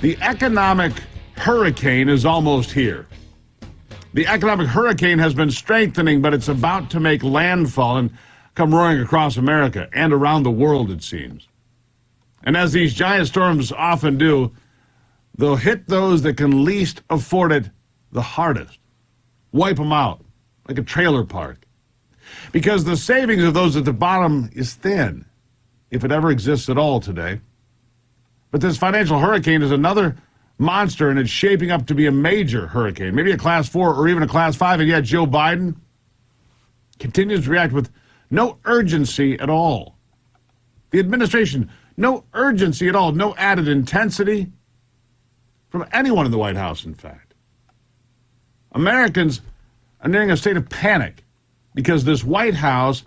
The economic hurricane is almost here. The economic hurricane has been strengthening, but it's about to make landfall and come roaring across America and around the world, it seems. And as these giant storms often do, they'll hit those that can least afford it the hardest. Wipe them out, like a trailer park. Because the savings of those at the bottom is thin, if it ever exists at all today. But this financial hurricane is another monster, and it's shaping up to be a major hurricane, maybe a class 4 or even a class 5, and yet Joe Biden continues to react with no urgency at all. The administration, no urgency at all, no added intensity from anyone in the White House, in fact. Americans are nearing a state of panic because this White House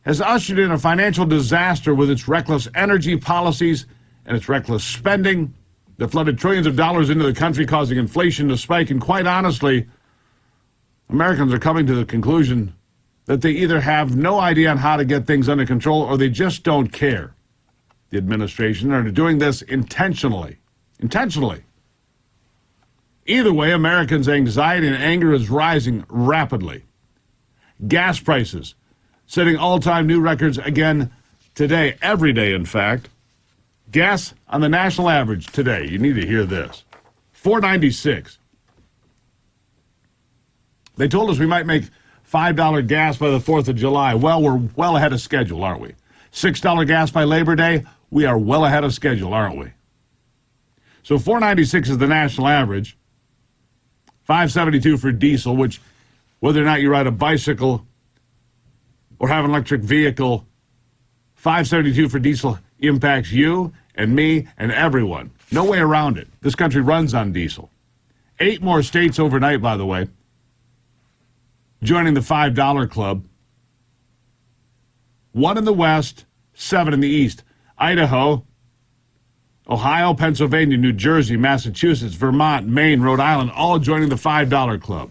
has ushered in a financial disaster with its reckless energy policies and its reckless spending that flooded trillions of dollars into the country, causing inflation to spike. And quite honestly, Americans are coming to the conclusion that they either have no idea on how to get things under control or they just don't care. The administration are doing this intentionally. Intentionally. Either way, Americans' anxiety and anger is rising rapidly. Gas prices setting all-time new records again today, every day, in fact. Gas on the national average today, you need to hear this, $4.96. They told us we might make $5 gas by the 4th of July. Well, we're well ahead of schedule, aren't we? $6 gas by Labor Day, we are well ahead of schedule, aren't we? So $4.96 is the national average. $5.72 for diesel, which, whether or not you ride a bicycle or have an electric vehicle, $5.72 for diesel impacts you and me and everyone. No way around it. This country runs on diesel. 8 more states overnight, by the way, joining the $5 club. 1 in the West, 7 in the East. Idaho, Ohio, Pennsylvania, New Jersey, Massachusetts, Vermont, Maine, Rhode Island, all joining the $5 club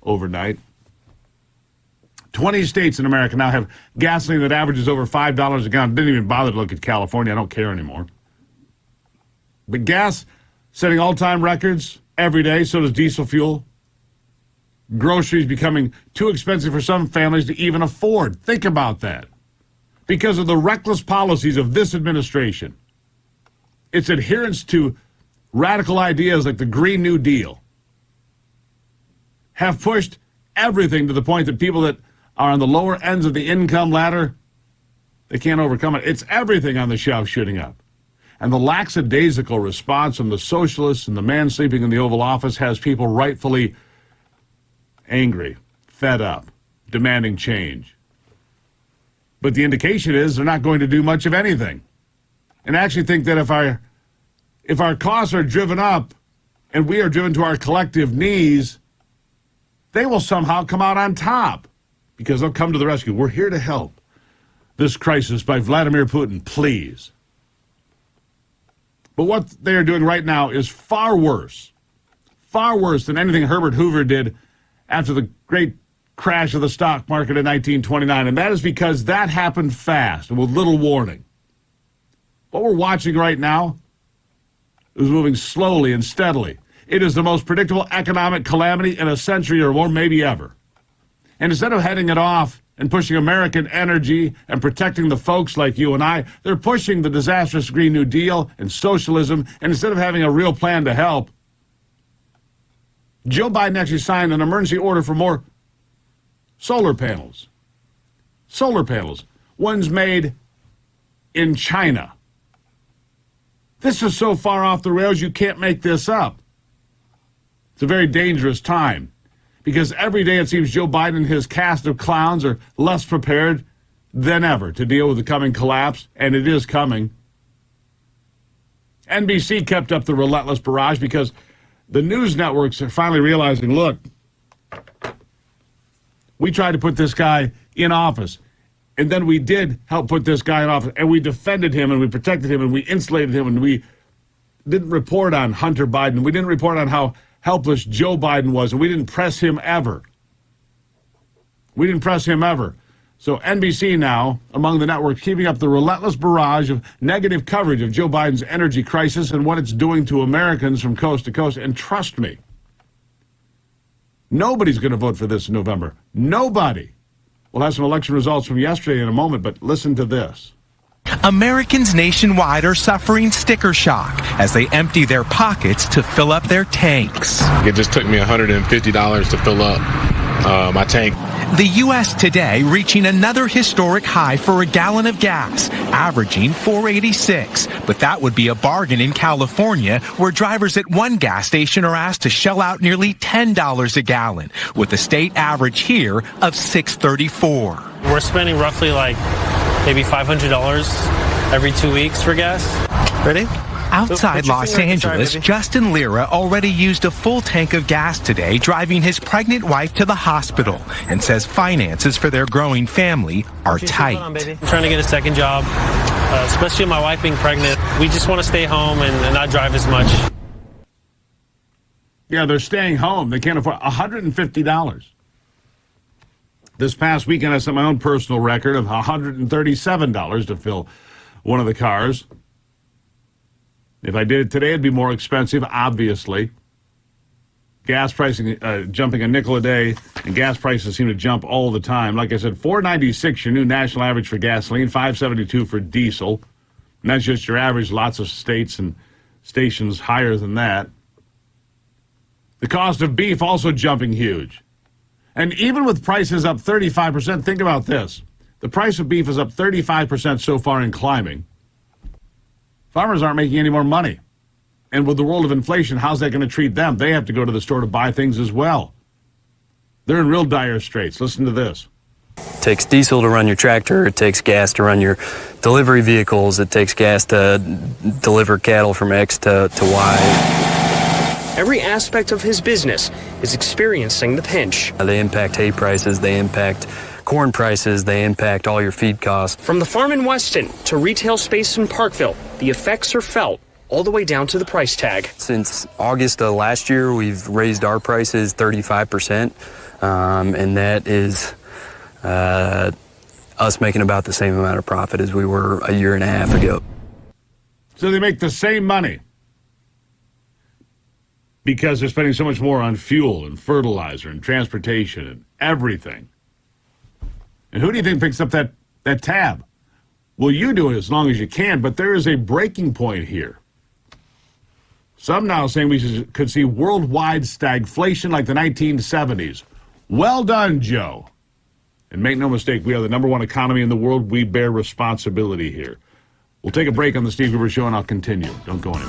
overnight. 20 states in America now have gasoline that averages over $5 a gallon. Didn't even bother to look at California. I don't care anymore. But gas setting all-time records every day, so does diesel fuel. Groceries becoming too expensive for some families to even afford. Think about that. Because of the reckless policies of this administration. Its adherence to radical ideas like the Green New Deal have pushed everything to the point that people that are on the lower ends of the income ladder, they can't overcome it. It's everything on the shelf shooting up. And the lackadaisical response from the socialists and the man sleeping in the Oval Office has people rightfully angry, fed up, demanding change. But the indication is they're not going to do much of anything. And I actually think that if our costs are driven up and we are driven to our collective knees, they will somehow come out on top because they'll come to the rescue. We're here to help this crisis by Vladimir Putin, please. But what they are doing right now is far worse than anything Herbert Hoover did after the great crash of the stock market in 1929. And that is because that happened fast and with little warning. What we're watching right now is moving slowly and steadily. It is the most predictable economic calamity in a century or more, maybe ever. And instead of heading it off and pushing American energy and protecting the folks like you and I, they're pushing the disastrous Green New Deal and socialism. And instead of having a real plan to help, Joe Biden actually signed an emergency order for more solar panels. Solar panels. Ones made in China. This is so far off the rails, you can't make this up. It's a very dangerous time because every day it seems Joe Biden and his cast of clowns are less prepared than ever to deal with the coming collapse, and it is coming. NBC kept up the relentless barrage because the news networks are finally realizing, look, we tried to put this guy in office. And then we did help put this guy in office, and we defended him, and we protected him, and we insulated him, and we didn't report on Hunter Biden. We didn't report on how helpless Joe Biden was, and we didn't press him ever. We didn't press him ever So NBC now, among the networks, keeping up the relentless barrage of negative coverage of Joe Biden's energy crisis and what it's doing to Americans from coast to coast. And trust me, nobody's going to vote for this in November. Nobody. We'll have some election results from yesterday in a moment, but listen to this. Americans nationwide are suffering sticker shock as they empty their pockets to fill up their tanks. It just took me $150 to fill up my tank. The U.S. today reaching another historic high for a gallon of gas, averaging $4.86. But that would be a bargain in California, where drivers at one gas station are asked to shell out nearly $10 a gallon, with the state average here of $6.34. We're spending roughly maybe $500 every 2 weeks for gas. Ready? Outside Los Angeles, Justin Lira already used a full tank of gas today, driving his pregnant wife to the hospital, and says finances for their growing family are tight. I'm trying to get a second job, especially my wife being pregnant. We just want to stay home and not drive as much. Yeah, they're staying home. They can't afford $150. This past weekend, I set my own personal record of $137 to fill one of the cars. If I did it today, it'd be more expensive, obviously. Gas pricing jumping a nickel a day, and gas prices seem to jump all the time. Like I said, $4.96, your new national average for gasoline, $5.72 for diesel. And that's just your average. Lots of states and stations higher than that. The cost of beef also jumping huge. And even with prices up 35%, think about this. The price of beef is up 35% so far and climbing. Farmers aren't making any more money. And with the world of inflation, how's that going to treat them? They have to go to the store to buy things as well. They're in real dire straits. Listen to this. It takes diesel to run your tractor. It takes gas to run your delivery vehicles. It takes gas to deliver cattle from X to Y. Every aspect of his business is experiencing the pinch. They impact hay prices. They impact corn prices. They impact all your feed costs. From the farm in Weston to retail space in Parkville, the effects are felt all the way down to the price tag. Since August of last year, we've raised our prices 35%, and that is us making about the same amount of profit as we were a year and a half ago. So they make the same money because they're spending so much more on fuel and fertilizer and transportation and everything. And who do you think picks up that tab? Well, you do it as long as you can, but there is a breaking point here. Some now saying we could see worldwide stagflation like the 1970s. Well done, Joe. And make no mistake, we are the #1 economy in the world. We bear responsibility here. We'll take a break on the Steve Gruber Show, and I'll continue. Don't go anywhere.